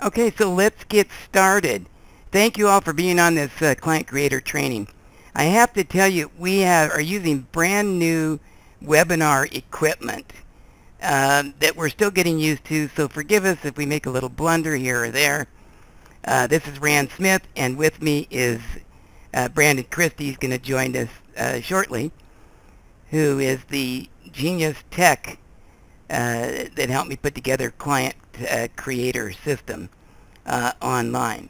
Okay, so let's get started. Thank you all for being on this client creator training. I have to tell you, we are using brand new webinar equipment that we're still getting used to, so forgive us if we make a little blunder here or there. This is Rand Smith, and with me is Brandon Christie. He's going to join us shortly, who is the genius tech that helped me put together client creator system online.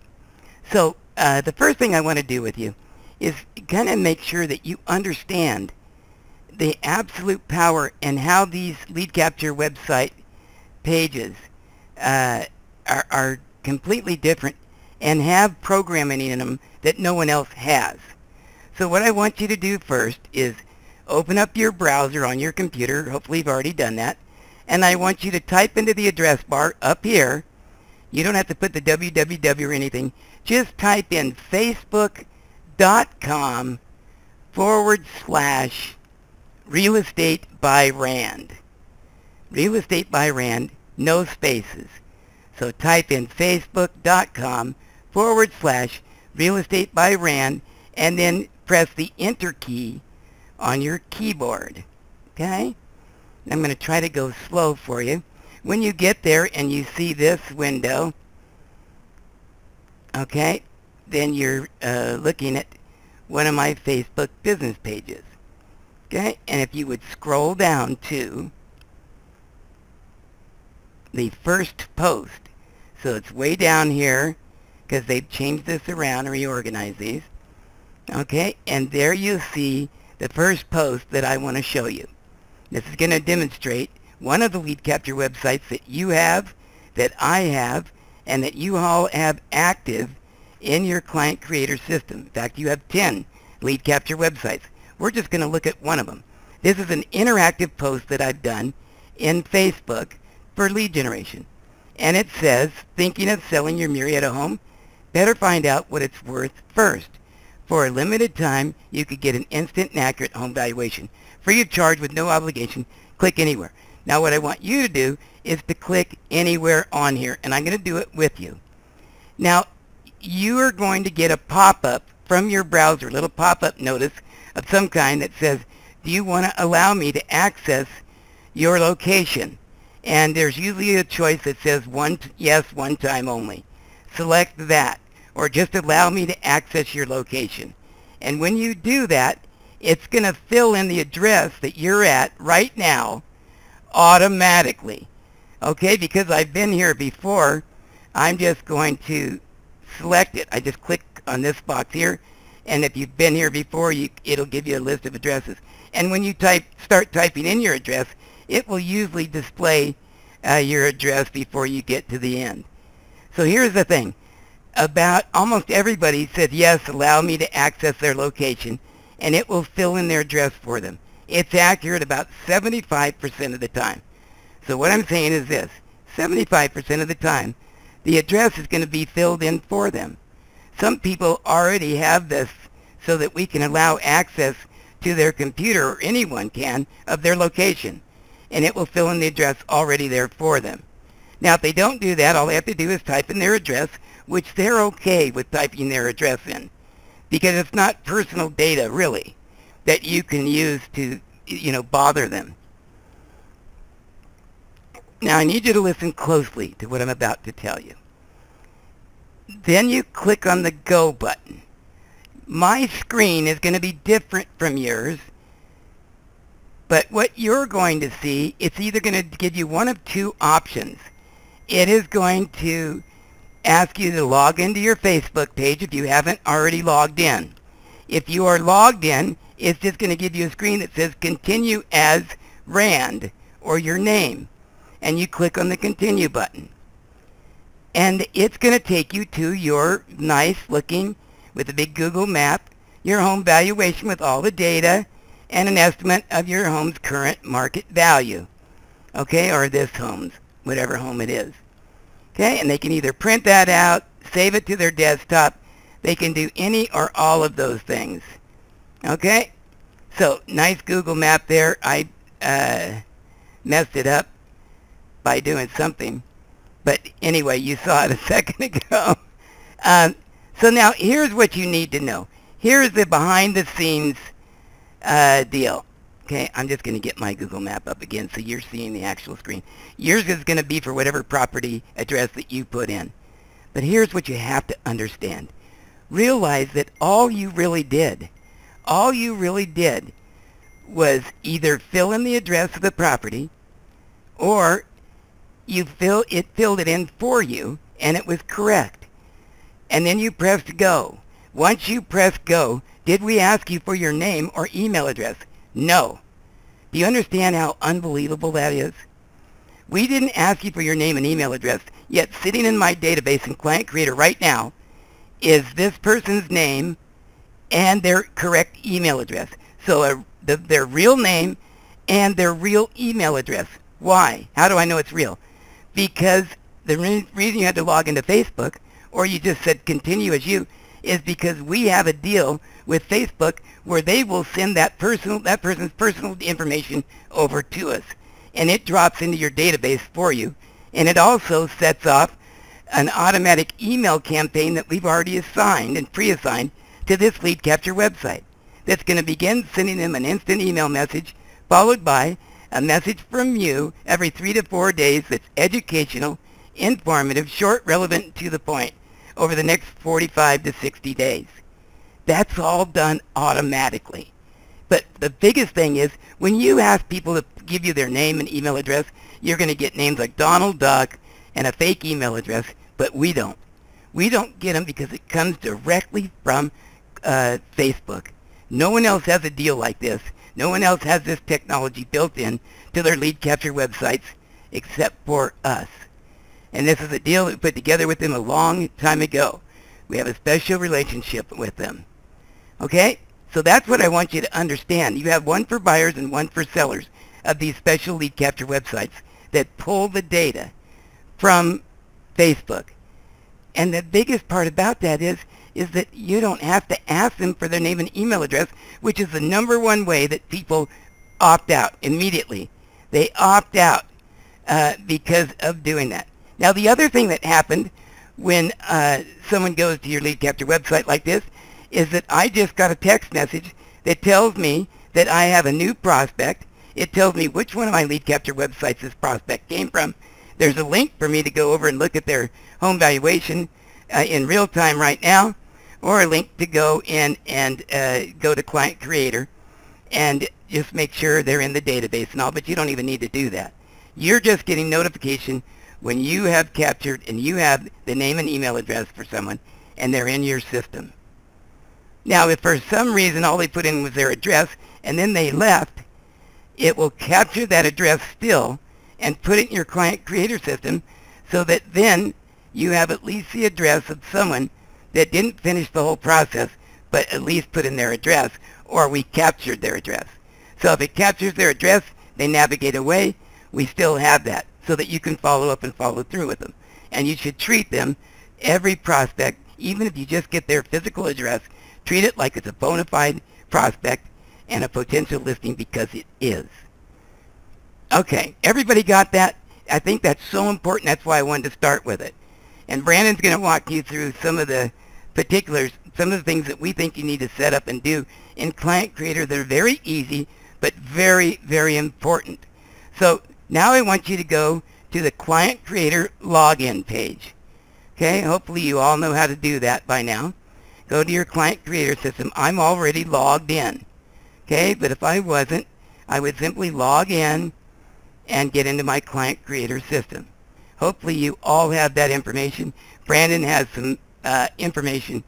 So the first thing I want to do with you is kind of make sure that you understand the absolute power and how these lead capture website pages are completely different and have programming in them that no one else has. So what I want you to do first is open up your browser on your computer. Hopefully you've already done that. And I want you to type into the address bar up here. You don't have to put the www or anything. Just type in facebook.com/real estate by Rand. Real estate by Rand, no spaces. So type in facebook.com/real estate by Rand and then press the enter key on your keyboard. Okay? I'm going to try to go slow for you. When you get there and you see this window, okay, then you're looking at one of my Facebook business pages. Okay, and if you would scroll down to the first post, so it's way down here because they've changed this around, reorganized these. Okay, and there you see the first post that I want to show you. This is going to demonstrate one of the lead capture websites that you have, that I have, and that you all have active in your client creator system. In fact, you have 10 lead capture websites. We're just going to look at one of them. This is an interactive post that I've done in Facebook for lead generation. And it says, thinking of selling your Murrieta home? Better find out what it's worth first. For a limited time, you could get an instant and accurate home valuation. Free of charge with no obligation. Click anywhere. Now what I want you to do is to click anywhere on here, and I'm going to do it with you. Now you are going to get a pop-up from your browser, a little pop-up notice of some kind that says, do you want to allow me to access your location? And there's usually a choice that says yes, one time only. Select that, or just allow me to access your location. And when you do that, it's going to fill in the address that you're at right now automatically. Okay, because I've been here before, I'm just going to select it. I just click on this box here, and if you've been here before, it'll give you a list of addresses. And when you start typing in your address, it will usually display your address before you get to the end. So here's the thing. About almost everybody said, yes, allow me to access their location, and it will fill in their address for them. It's accurate about 75% of the time. So what I'm saying is this, 75% of the time, the address is going to be filled in for them. Some people already have this so that we can allow access to their computer, or anyone can, of their location. And it will fill in the address already there for them. Now if they don't do that, all they have to do is type in their address, which they're okay with typing their address in, because it's not personal data really that you can use to, bother them. Now I need you to listen closely to what I'm about to tell you. Then you click on the Go button. My screen is going to be different from yours, but what you're going to see, it's either going to give you one of two options. It is going to ask you to log into your Facebook page if you haven't already logged in. If you are logged in, it's just going to give you a screen that says continue as Rand, or your name, and you click on the continue button. And it's going to take you to your nice looking, with a big Google map, your home valuation with all the data and an estimate of your home's current market value. Okay, or this home's, whatever home it is. Okay, and they can either print that out, save it to their desktop. They can do any or all of those things. Okay, so nice Google map there. I messed it up by doing something. But anyway, you saw it a second ago. So now here's what you need to know. Here's the behind the scenes deal. Okay, I'm just going to get my Google map up again so you're seeing the actual screen. Yours is going to be for whatever property address that you put in. But here's what you have to understand. Realize that all you really did was either fill in the address of the property, or it filled it in for you and it was correct. And then you pressed go. Once you press go, did we ask you for your name or email address? No. Do you understand how unbelievable that is? We didn't ask you for your name and email address, yet sitting in my database in Client Creator right now is this person's name and their correct email address. So their real name and their real email address. Why? How do I know it's real? Because the reason you had to log into Facebook, or you just said continue as you, is because we have a deal with Facebook where they will send that person's personal information over to us, and it drops into your database for you. And it also sets off an automatic email campaign that we've already assigned and pre-assigned to this lead capture website that's going to begin sending them an instant email message followed by a message from you every 3 to 4 days that's educational, informative, short, relevant, to the point over the next 45 to 60 days. That's all done automatically. But the biggest thing is when you ask people to give you their name and email address, you're going to get names like Donald Duck and a fake email address, but we don't. We don't get them because it comes directly from Facebook. No one else has a deal like this. No one else has this technology built in to their lead capture websites except for us. And this is a deal that we put together with them a long time ago. We have a special relationship with them. Okay? So that's what I want you to understand. You have one for buyers and one for sellers of these special lead capture websites that pull the data from Facebook. And the biggest part about that is that you don't have to ask them for their name and email address, which is the #1 way that people opt out immediately. They opt out because of doing that. Now, the other thing that happened when someone goes to your lead capture website like this is that I just got a text message that tells me that I have a new prospect. It tells me which one of my lead capture websites this prospect came from. There's a link for me to go over and look at their home valuation in real time right now, or a link to go in and go to Client Creator and just make sure they're in the database and all, but you don't even need to do that. You're just getting notification when you have captured and you have the name and email address for someone and they're in your system. Now, if for some reason all they put in was their address and then they left, it will capture that address still and put it in your Client Creator system so that then you have at least the address of someone that didn't finish the whole process but at least put in their address, or we captured their address. So if it captures their address, they navigate away, we still have that so that you can follow up and follow through with them. And you should treat them, every prospect, even if you just get their physical address, treat it like it's a bona fide prospect and a potential listing, because it is. Okay, everybody got that? I think that's so important. That's why I wanted to start with it. And Brandon's going to walk you through some of the particulars, some of the things that we think you need to set up and do in Client Creator that are very easy, but very, very important. So now I want you to go to the Client Creator login page. Okay, hopefully you all know how to do that by now. Go to your Client Creator system. I'm already logged in. Okay, but if I wasn't, I would simply log in and get into my Client Creator system. Hopefully you all have that information. Brandon has some information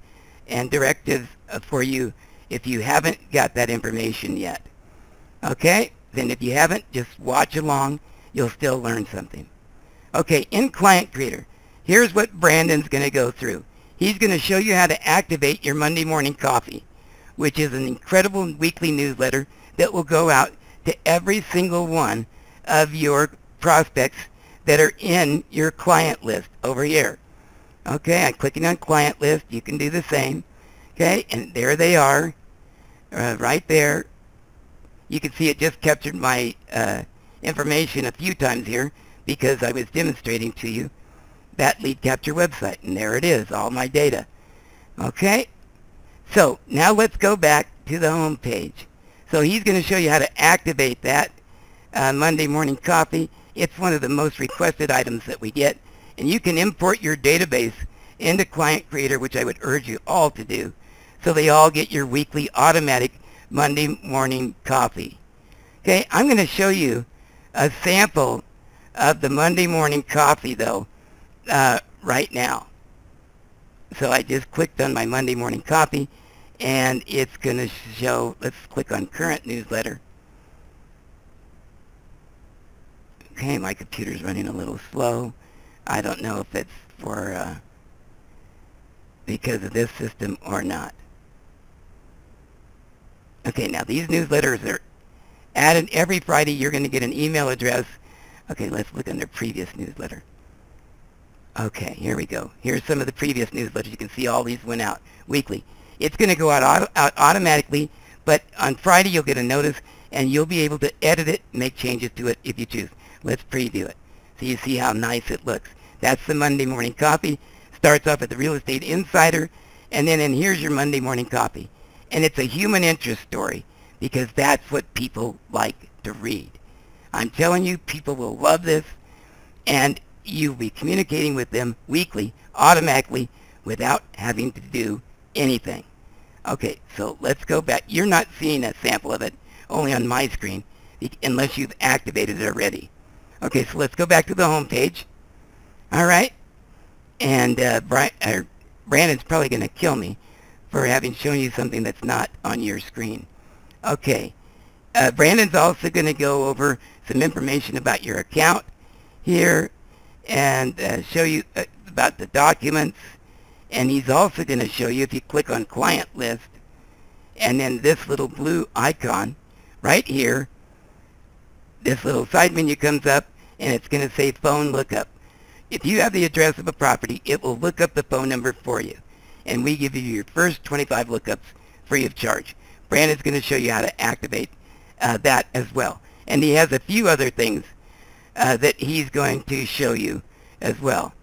and directives for you if you haven't got that information yet. Okay, then if you haven't, just watch along. You'll still learn something. Okay, in Client Creator, here's what Brandon's going to go through. He's going to show you how to activate your Monday Morning Coffee, which is an incredible weekly newsletter that will go out to every single one of your prospects that are in your client list over here. Okay, I'm clicking on client list. You can do the same. Okay, and there they are, right there. You can see it just captured my information a few times here because I was demonstrating to you that lead capture website. And there it is, all my data. Okay? So now let's go back to the home page. So he's going to show you how to activate that Monday Morning Coffee. It's one of the most requested items that we get. And you can import your database into Client Creator, which I would urge you all to do, so they all get your weekly automatic Monday Morning Coffee. Okay, I'm going to show you a sample of the Monday Morning Coffee, though, right now. So I just clicked on my Monday Morning Coffee, and it's going to show, let's click on Current Newsletter. Okay, my computer's running a little slow. I don't know if it's for because of this system or not. Okay, now these newsletters are added every Friday. You're going to get an email address. Okay, let's look under previous newsletter. Okay, here we go. Here's some of the previous newsletters. You can see all these went out weekly. It's going to go out automatically, but on Friday you'll get a notice, and you'll be able to edit it, make changes to it if you choose. Let's preview it so you see how nice it looks. That's the Monday Morning Coffee. Starts off at the Real Estate Insider, and then here's your Monday Morning Coffee. And it's a human interest story, because that's what people like to read. I'm telling you, people will love this, and you'll be communicating with them weekly, automatically, without having to do anything. Okay, so let's go back. You're not seeing a sample of it, only on my screen, unless you've activated it already. Okay, so let's go back to the home page. All right, and Brandon's probably going to kill me for having shown you something that's not on your screen. Okay, Brandon's also going to go over some information about your account here, and show you about the documents. And he's also going to show you, if you click on Client List, and then this little blue icon right here, this little side menu comes up, and it's going to say Phone Lookup. If you have the address of a property, it will look up the phone number for you. And we give you your first 25 lookups free of charge. Brandon's going to show you how to activate that as well. And he has a few other things that he's going to show you as well.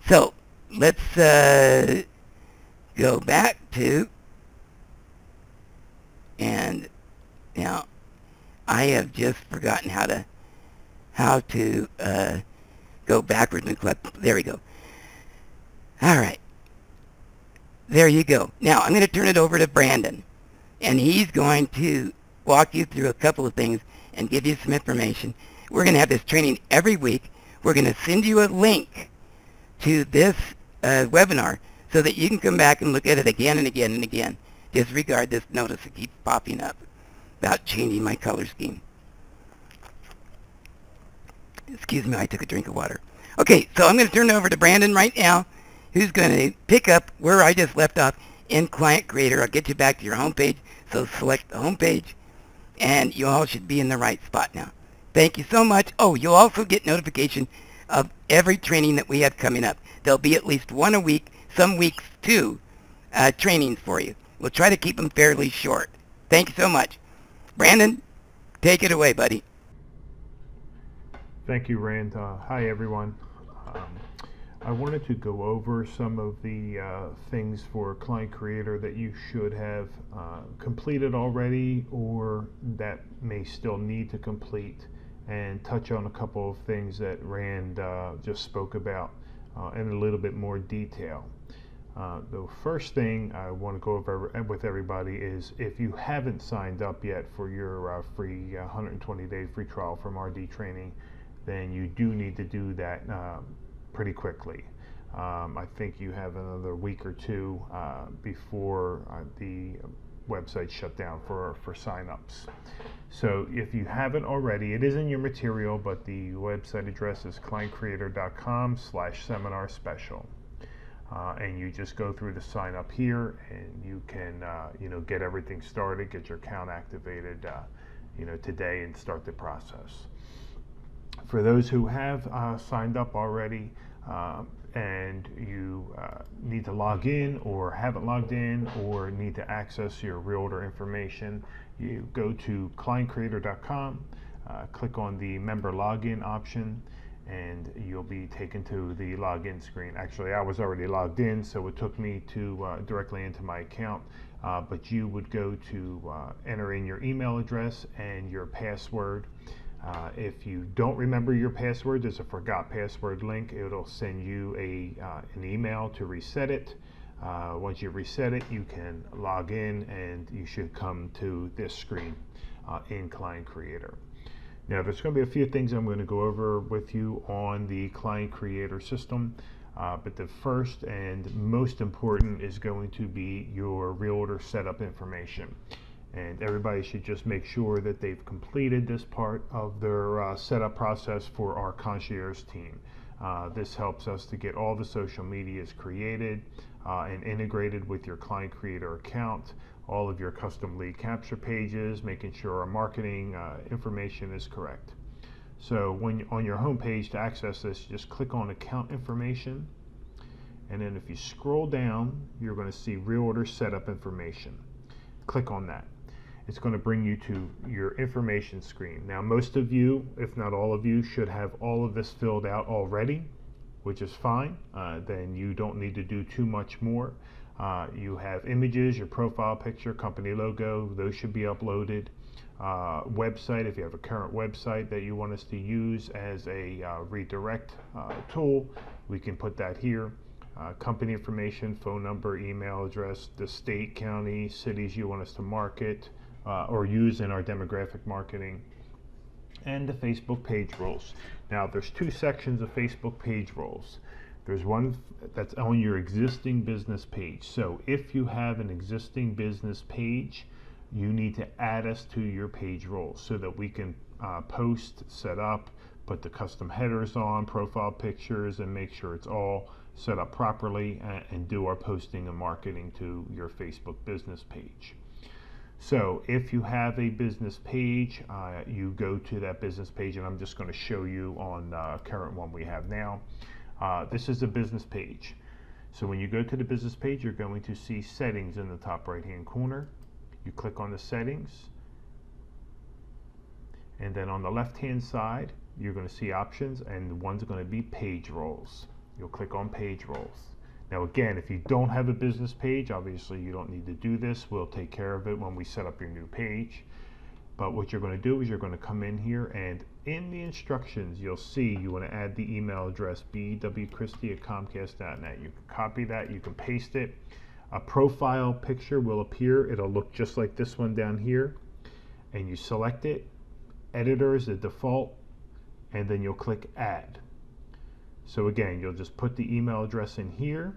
So let's go back to, and now I have just forgotten how to go backwards and click. There we go. All right. There you go. Now I'm going to turn it over to Brandon, and he's going to walk you through a couple of things and give you some information. We're going to have this training every week. We're going to send you a link to this webinar so that you can come back and look at it again and again and again. Disregard this notice that keeps popping up about changing my color scheme. Excuse me, I took a drink of water. Okay, so I'm going to turn it over to Brandon right now, who's going to pick up where I just left off in Client Creator. I'll get you back to your home page, so select the home page, and you all should be in the right spot now. Thank you so much. Oh, you'll also get notification of every training that we have coming up. There'll be at least one a week, some weeks two, trainings for you. We'll try to keep them fairly short. Thank you so much. Brandon, take it away, buddy. Thank you, Rand. Hi, everyone. I wanted to go over some of the things for Client Creator that you should have completed already, or that may still need to complete, and touch on a couple of things that Rand just spoke about in a little bit more detail. The first thing I want to go over with everybody is, if you haven't signed up yet for your free 120-day free trial from RD Training, then you do need to do that pretty quickly. I think you have another week or two before the website shut down for sign-ups. So if you haven't already, it is in your material, but the website address is clientcreator.com/seminar special. And you just go through the sign up here, and you can get everything started, get your account activated today, and start the process. For those who have signed up already and you need to log in, or haven't logged in, or need to access your realtor information, you go to clientcreator.com, click on the member login option, and you'll be taken to the login screen. Actually, I was already logged in, so it took me to directly into my account, but you would go to enter in your email address and your password. If you don't remember your password, there's a forgot password link. It'll send you an email to reset it. Once you reset it, you can log in and you should come to this screen in Client Creator. Now, there's going to be a few things I'm going to go over with you on the Client Creator system, but the first and most important is going to be your Realtor setup information. And everybody should just make sure that they've completed this part of their setup process for our concierge team. This helps us to get all the social medias created and integrated with your Client Creator account, all of your custom lead capture pages, making sure our marketing information is correct. So when on your home page to access this, just click on account information, and then if you scroll down, you're going to see Realtor setup information. Click on that. It's going to bring you to your information screen. Now, most of you, if not all of you, should have all of this filled out already, which is fine. Then you don't need to do too much more. You have images, your profile picture, company logo, those should be uploaded. Website, if you have a current website that you want us to use as a redirect tool, we can put that here. Company information, phone number, email address, the state, county, cities you want us to market or use in our demographic marketing, and the Facebook page roles. Now, there's two sections of Facebook page roles. There's one that's on your existing business page. So if you have an existing business page, you need to add us to your page roles so that we can post, set up, put the custom headers on, profile pictures, and make sure it's all set up properly, and do our posting and marketing to your Facebook business page. So if you have a business page, you go to that business page, and I'm just going to show you on the current one we have now. This is a business page. So when you go to the business page, you're going to see settings in the top right hand corner. You click on the settings, and then on the left hand side you're going to see options, and one's going to be page roles. You'll click on page roles. Now again, if you don't have a business page, obviously you don't need to do this. We'll take care of it when we set up your new page. But what you're going to do is you're going to come in here, and in the instructions you'll see you want to add the email address bwchristie@comcast.net. You can copy that, you can paste it. A profile picture will appear. It'll look just like this one down here, and you select it. Editor is the default, and then you'll click add. So again, you'll just put the email address in here.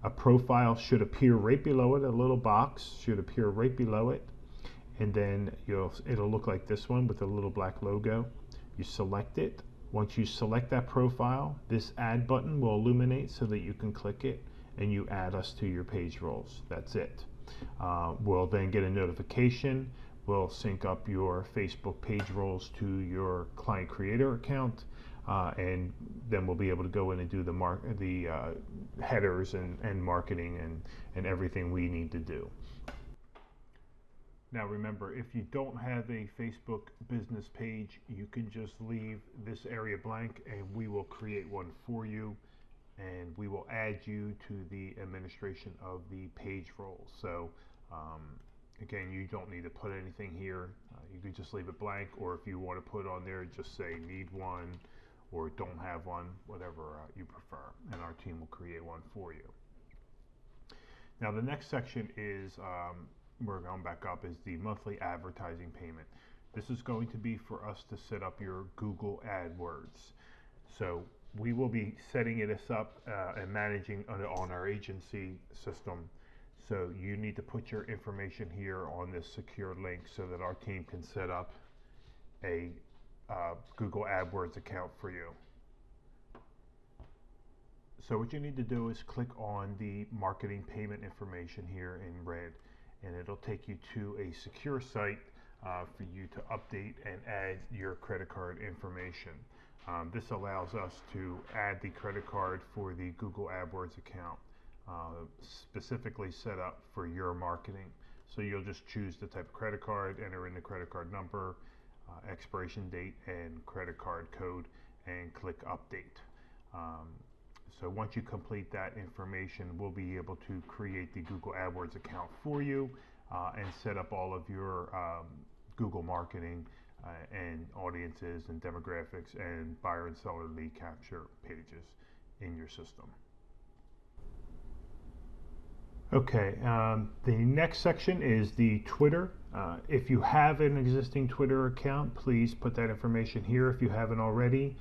A profile should appear right below it. A little box should appear right below it, and then it'll look like this one with a little black logo. You select it. Once you select that profile, this add button will illuminate so that you can click it and you add us to your page roles. That's it. We'll then get a notification. We'll sync up your Facebook page roles to your Client Creator account, and then we'll be able to go in and do the headers and marketing and everything we need to do. Now remember, if you don't have a Facebook business page, you can just leave this area blank and we will create one for you, and we will add you to the administration of the page roles. So again, you don't need to put anything here. You can just leave it blank, or if you want to put on there, just say need one or don't have one, whatever you prefer, and our team will create one for you. Now the next section is, we're going back up, is the monthly advertising payment. This is going to be for us to set up your Google AdWords. So we will be setting this up and managing on our agency system. So you need to put your information here on this secure link so that our team can set up a Google AdWords account for you. So what you need to do is click on the marketing payment information here in red, and it'll take you to a secure site for you to update and add your credit card information. This allows us to add the credit card for the Google AdWords account, specifically set up for your marketing. So you'll just choose the type of credit card, enter in the credit card number, expiration date, and credit card code, and click update. So once you complete that information, we'll be able to create the Google AdWords account for you and set up all of your Google marketing and audiences and demographics and buyer and seller lead capture pages in your system. Okay, the next section is the Twitter. If you have an existing Twitter account, please put that information here if you haven't already.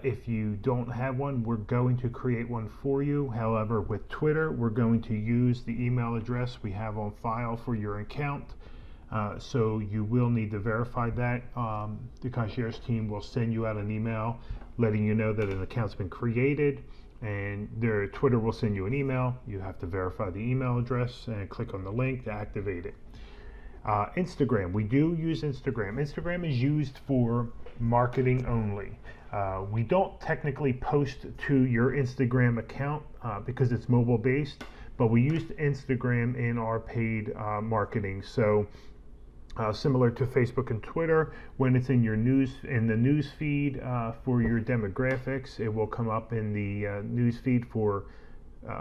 If you don't have one, we're going to create one for you. However, with Twitter, we're going to use the email address we have on file for your account. So you will need to verify that. The concierge team will send you out an email letting you know that an account's been created, and their Twitter will send you an email. You have to verify the email address and click on the link to activate it. Instagram, we do use Instagram. Instagram is used for marketing only. We don't technically post to your Instagram account because it's mobile based, but we use Instagram in our paid marketing. So similar to Facebook and Twitter, when it's in your news feed for your demographics, it will come up in the news feed for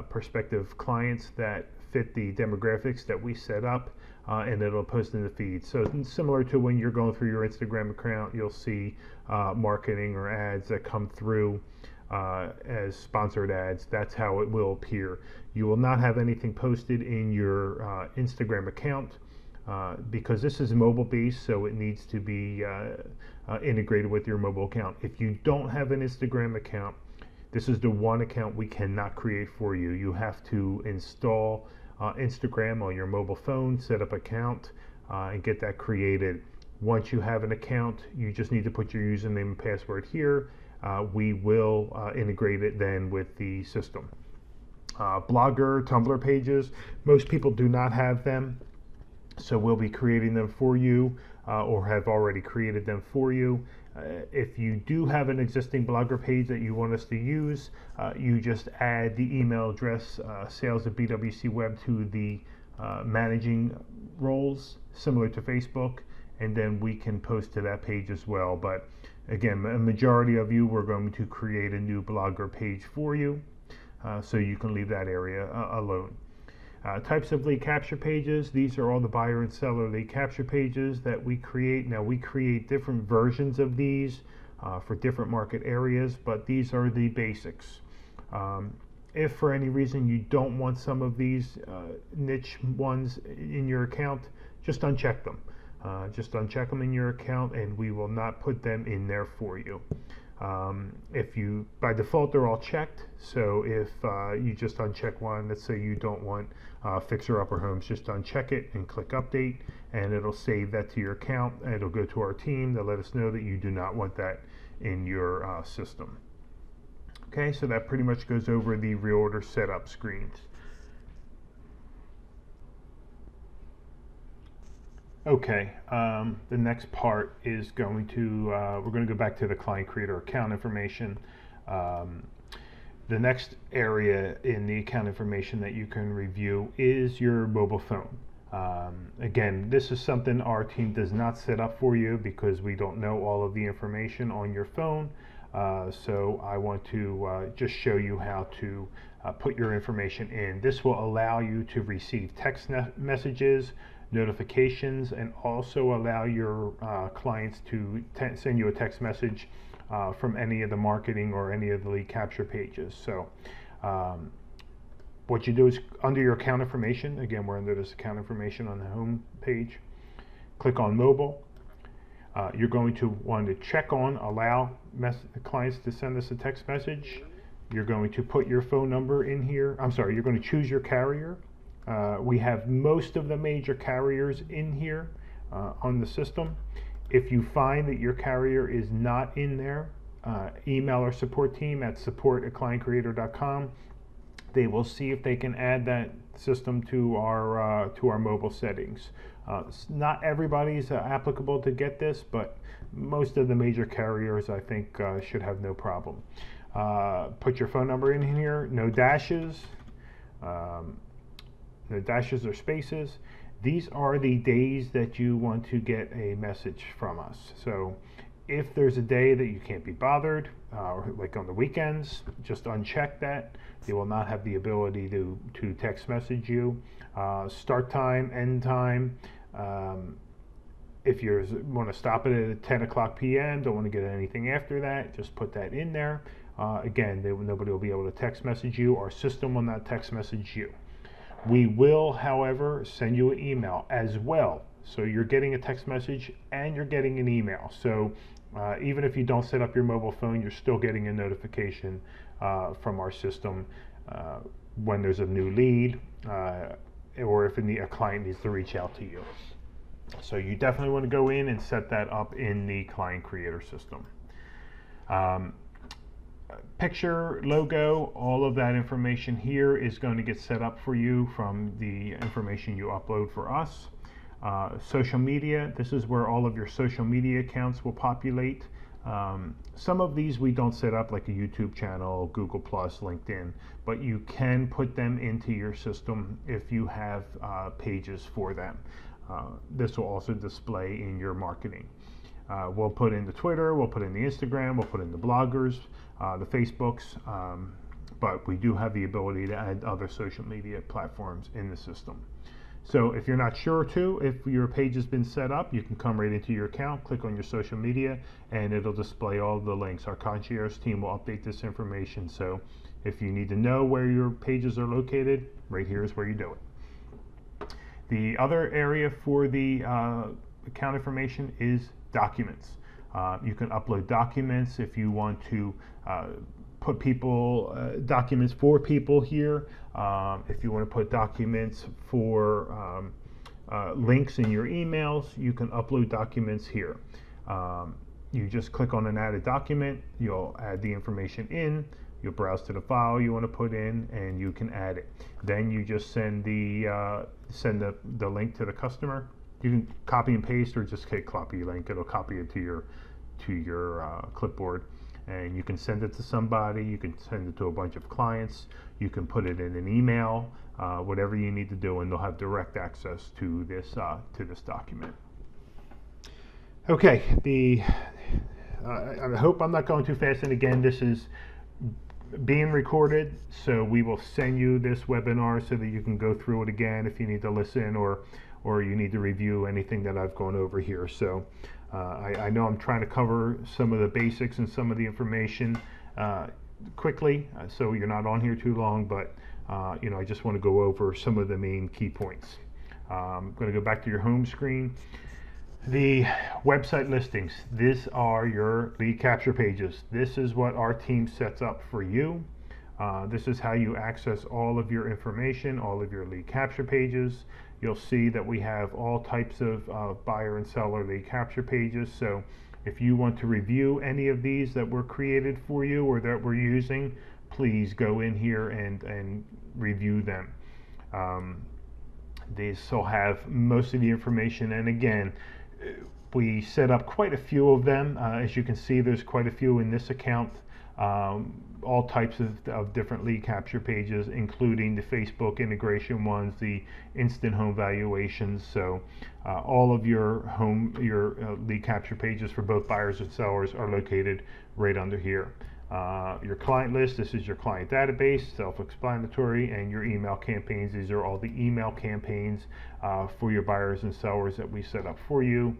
prospective clients that fit the demographics that we set up, and it'll post in the feed. So similar to when you're going through your Instagram account, you'll see marketing or ads that come through as sponsored ads. That's how it will appear. You will not have anything posted in your Instagram account because this is mobile based, so it needs to be integrated with your mobile account. If you don't have an Instagram account, this is the one account we cannot create for you. You have to install Instagram on your mobile phone, set up an account, and get that created. Once you have an account, you just need to put your username and password here. We will integrate it then with the system. Blogger, Tumblr pages, most people do not have them, so we'll be creating them for you or have already created them for you. If you do have an existing Blogger page that you want us to use, you just add the email address sales@bwcweb to the managing roles, similar to Facebook, and then we can post to that page as well. But again, a majority of you, we're going to create a new Blogger page for you, so you can leave that area alone. Types of lead capture pages, these are all the buyer and seller lead capture pages that we create. Now we create different versions of these for different market areas, but these are the basics. If for any reason you don't want some of these niche ones in your account, just uncheck them. Just uncheck them in your account and we will not put them in there for you. By default they're all checked, so if you just uncheck one, let's say you don't want Fixer Upper Homes, just uncheck it and click update, and it'll save that to your account, and it'll go to our team to let us know that you do not want that in your system. Okay, so that pretty much goes over the reorder setup screens. Okay, the next part is going to, we're going to go back to the client creator account information. The next area in the account information that you can review is your mobile phone. Again, this is something our team does not set up for you because we don't know all of the information on your phone. So I want to just show you how to put your information in. This will allow you to receive text messages, notifications, and also allow your clients to send you a text message from any of the marketing or any of the lead capture pages. So what you do is under your account information, again we're under this account information on the home page, click on mobile. You're going to want to check on allow clients to send us a text message. You're going to put your phone number in here. I'm sorry, you're going to choose your carrier. We have most of the major carriers in here on the system. If you find that your carrier is not in there, email our support team at support@clientcreator.com. They will see if they can add that system to our mobile settings. Not everybody's applicable to get this, but most of the major carriers I think should have no problem. Put your phone number in here, no dashes. No dashes or spaces. These are the days that you want to get a message from us. So If there's a day that you can't be bothered, like on the weekends, just uncheck that. They will not have the ability to text message you. Start time, end time. If you want to stop it at 10 o'clock p.m., don't want to get anything after that, just put that in there. Again, nobody will be able to text message you. Our system will not text message you. We will, however, send you an email as well. So you're getting a text message and you're getting an email. So even if you don't set up your mobile phone, you're still getting a notification from our system when there's a new lead or if a client needs to reach out to you. So you definitely want to go in and set that up in the Client Creator system. Picture, logo, all of that information here is going to get set up for you from the information you upload for us. Social media, this is where all of your social media accounts will populate. Some of these we don't set up, like a YouTube channel, Google+, LinkedIn, but you can put them into your system if you have pages for them. This will also display in your marketing. We'll put in the Twitter, we'll put in the Instagram, we'll put in the bloggers, the Facebooks, but we do have the ability to add other social media platforms in the system. So if you're not sure if your page has been set up, you can come right into your account, click on your social media, and it'll display all the links. Our concierge team will update this information. So if you need to know where your pages are located, right here is where you do it. The other area for the account information is documents. You can upload documents if you want to put documents for people here. If you want to put documents for links in your emails, you can upload documents here. You just click on an added document, you'll add the information in, you'll browse to the file you want to put in, and you can add it. Then you just send the link to the customer. You can copy and paste or just hit copy link. It'll copy it to your clipboard, and you can send it to somebody. You can send it to a bunch of clients. You can put it in an email, whatever you need to do, and they'll have direct access to this document. Okay, I hope I'm not going too fast. And again, this is being recorded, so we will send you this webinar so that you can go through it again if you need to listen or you need to review anything that I've gone over here. So I know I'm trying to cover some of the basics and some of the information quickly, so you're not on here too long, but I just want to go over some of the main key points. I'm going to go back to your home screen. The website listings, these are your lead capture pages. This is what our team sets up for you. This is how you access all of your information, all of your lead capture pages. You'll see that we have all types of buyer and seller lead capture pages. So if you want to review any of these that were created for you or that we're using, please go in here and review them. These will have most of the information, and again, we set up quite a few of them. As you can see, there's quite a few in this account. All types of different lead capture pages, including the Facebook integration ones, the instant home valuations. So all of your lead capture pages for both buyers and sellers are located right under here. Your client list, this is your client database, self-explanatory, and your email campaigns. These are all the email campaigns for your buyers and sellers that we set up for you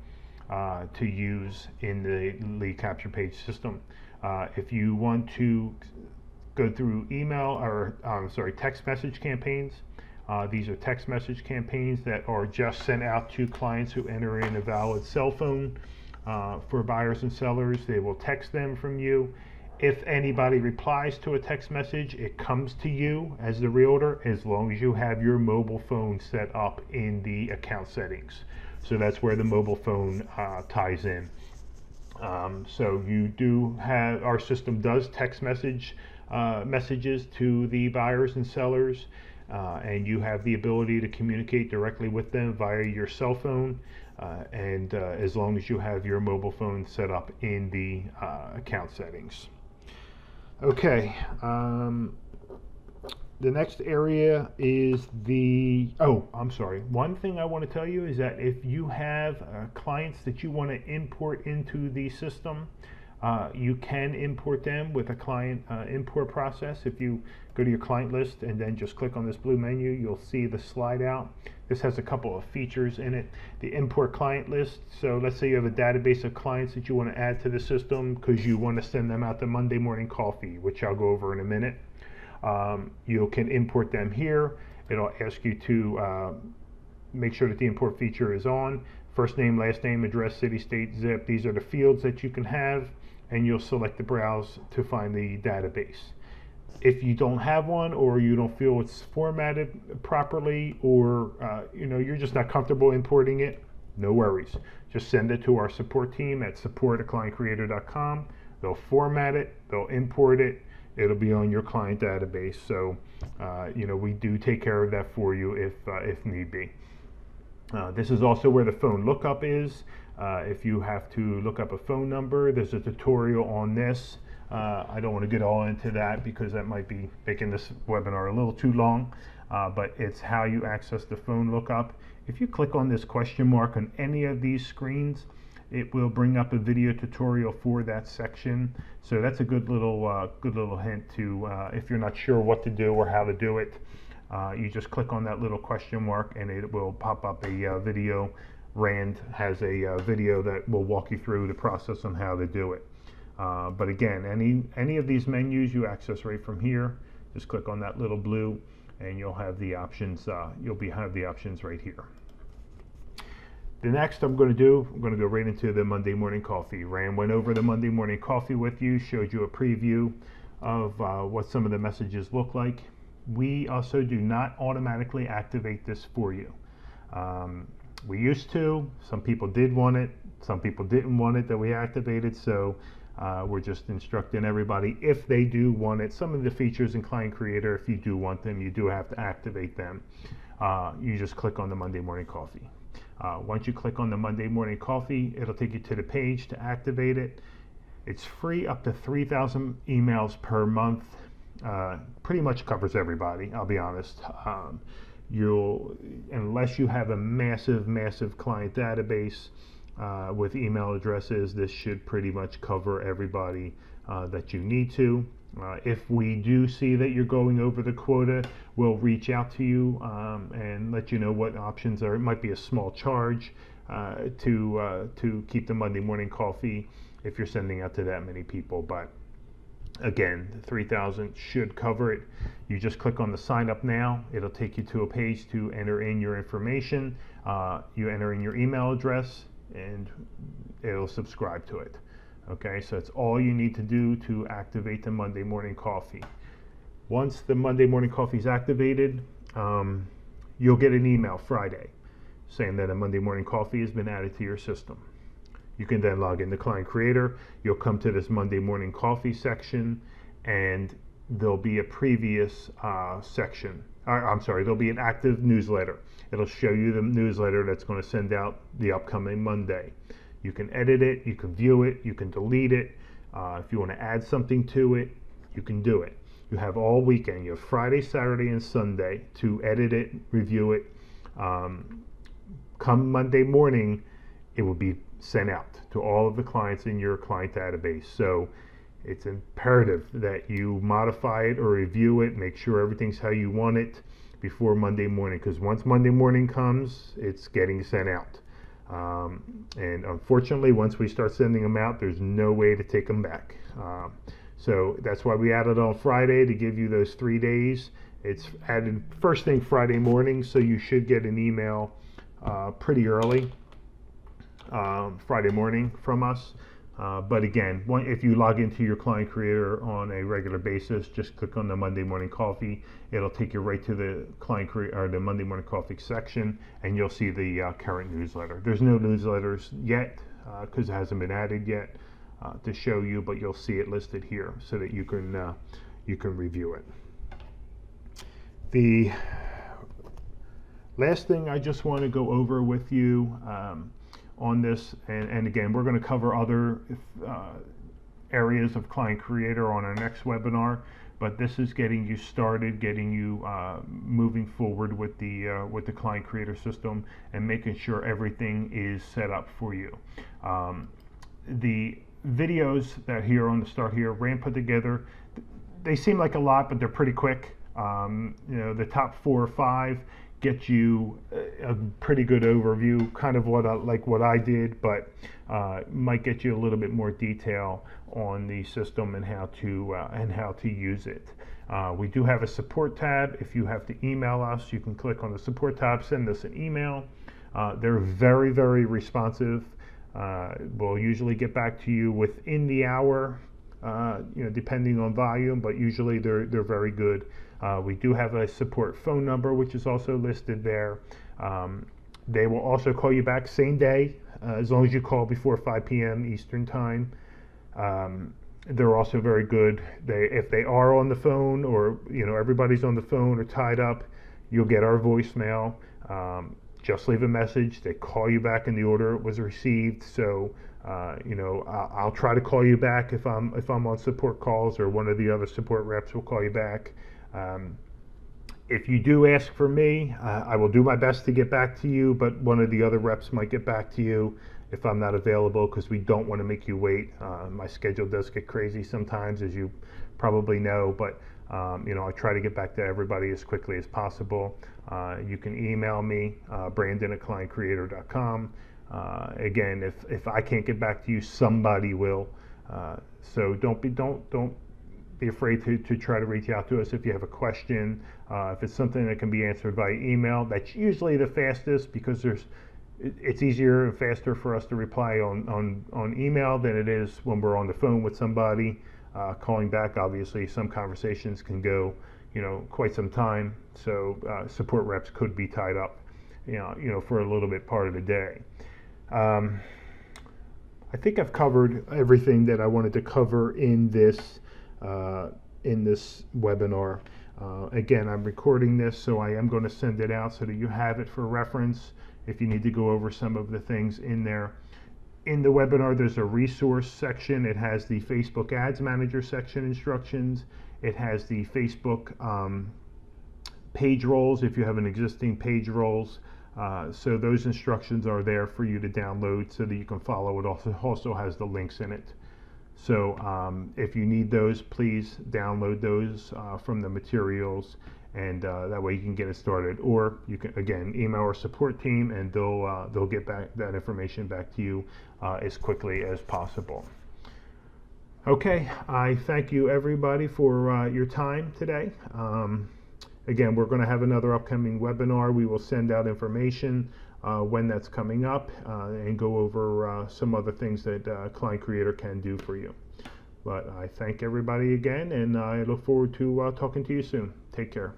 to use in the lead capture page system. If you want to go through text message campaigns, these are text message campaigns that are just sent out to clients who enter in a valid cell phone for buyers and sellers. They will text them from you. If anybody replies to a text message, it comes to you as the realtor as long as you have your mobile phone set up in the account settings. So that's where the mobile phone ties in. So you do have, our system does text messages to the buyers and sellers, and you have the ability to communicate directly with them via your cell phone, and as long as you have your mobile phone set up in the account settings. Okay, The next area is the, oh, I'm sorry. One thing I want to tell you is that if you have clients that you want to import into the system, you can import them with a client import process. If you go to your client list and then just click on this blue menu, you'll see the slide out. This has a couple of features in it. The import client list. So let's say you have a database of clients that you want to add to the system because you want to send them out the Monday Morning Coffee, which I'll go over in a minute. You can import them here. It'll ask you to make sure that the import feature is on. First name, last name, address, city, state, zip. These are the fields that you can have, and you'll select the browse to find the database. If you don't have one, or you don't feel it's formatted properly, or you're just not comfortable importing it, no worries. Just send it to our support team at support@clientcreator.com. They'll format it, they'll import it. It'll be on your client database. So, we do take care of that for you if need be. This is also where the phone lookup is. If you have to look up a phone number, there's a tutorial on this. I don't want to get all into that because that might be making this webinar a little too long, but it's how you access the phone lookup. If you click on this question mark on any of these screens, it will bring up a video tutorial for that section. So that's a good little hint to if you're not sure what to do or how to do it. You just click on that little question mark and it will pop up a video. Rand has a video that will walk you through the process on how to do it. But again, any of these menus you access right from here. Just click on that little blue and you'll have the options. Have the options right here. The next I'm going to go right into the Monday Morning Coffee. Rand went over the Monday Morning Coffee with you, showed you a preview of what some of the messages look like. We also do not automatically activate this for you. We used to. Some people did want it. Some people didn't want it that we activated. So we're just instructing everybody if they do want it. Some of the features in Client Creator, if you do want them, you do have to activate them. You just click on the Monday Morning Coffee. Once you click on the Monday Morning Coffee, it'll take you to the page to activate it. It's free up to 3,000 emails per month. Pretty much covers everybody, I'll be honest. Unless you have a massive client database with email addresses, this should pretty much cover everybody that you need to. If we do see that you're going over the quota, we'll reach out to you and let you know what options are. It might be a small charge to keep the Monday Morning Coffee if you're sending out to that many people. But again, the 3,000 should cover it. You just click on the sign up now. It'll take you to a page to enter in your information. You enter in your email address and it'll subscribe to it. Okay, so it's all you need to do to activate the Monday Morning Coffee. Once the Monday Morning Coffee is activated, you'll get an email Friday saying that a Monday Morning Coffee has been added to your system. You can then log into Client Creator. You'll come to this Monday Morning Coffee section, and there'll be a previous section. There'll be an active newsletter. It'll show you the newsletter that's going to send out the upcoming Monday. You can edit it, you can view it, you can delete it. If you want to add something to it, you can do it. You have all weekend. You have Friday, Saturday, and Sunday to edit it, review it. Come Monday morning, it will be sent out to all of the clients in your client database. So it's imperative that you modify it or review it, make sure everything's how you want it before Monday morning, because once Monday morning comes, it's getting sent out. And unfortunately, once we start sending them out, there's no way to take them back. So that's why we added on Friday to give you those 3 days. It's added first thing Friday morning, so you should get an email pretty early Friday morning from us. But again, if you log into your Client Creator on a regular basis, just click on the Monday Morning Coffee. It'll take you right to the Client Creator or the Monday Morning Coffee section, and you'll see the current newsletter. There's no newsletters yet because it hasn't been added yet to show you, but you'll see it listed here so that you can review it. The last thing I just want to go over with you on this, and again, we're going to cover other areas of Client Creator on our next webinar, but this is getting you started, getting you moving forward with the Client Creator system and making sure everything is set up for you. The videos that are here on the start here, Rand put together, they seem like a lot, but they're pretty quick. The top 4 or 5 get you a pretty good overview, kind of what I did, but might get you a little bit more detail on the system and how to use it. We do have a support tab. If you have to email us, you can click on the support tab, send us an email. They're very, very responsive. We'll usually get back to you within the hour, depending on volume, but usually they're very good. We do have a support phone number, which is also listed there. They will also call you back same day, as long as you call before 5 p.m. Eastern time. They're also very good. If they are on the phone, or everybody's on the phone or tied up, you'll get our voicemail. Just leave a message. They call you back in the order it was received. So, I'll try to call you back if I'm on support calls, or one of the other support reps will call you back. If you do ask for me, I will do my best to get back to you, but one of the other reps might get back to you if I'm not available, because we don't want to make you wait. My schedule does get crazy sometimes, as you probably know, but I try to get back to everybody as quickly as possible. You can email me, Brandon@clientcreator.com. Again, if I can't get back to you, somebody will. So don't be afraid to try to reach out to us if you have a question. If it's something that can be answered by email, that's usually the fastest, because it's easier and faster for us to reply on email than it is when we're on the phone with somebody. Calling back, obviously, some conversations can go, quite some time. So support reps could be tied up, for a little bit part of the day. I think I've covered everything that I wanted to cover in this webinar. Again, I'm recording this, so I am going to send it out so that you have it for reference if you need to go over some of the things in there. In the webinar, there's a resource section. It has the Facebook Ads Manager section instructions. It has the Facebook page roles, if you have an existing page roles. So those instructions are there for you to download so that you can follow. It also has the links in it. So if you need those, please download those from the materials, and that way you can get it started. Or you can, again, email our support team, and they'll get back that information back to you as quickly as possible. Okay, I thank you everybody for your time today. Again, we're going to have another upcoming webinar. We will send out information when that's coming up, and go over some other things that Client Creator can do for you. But I thank everybody again, and I look forward to talking to you soon. Take care.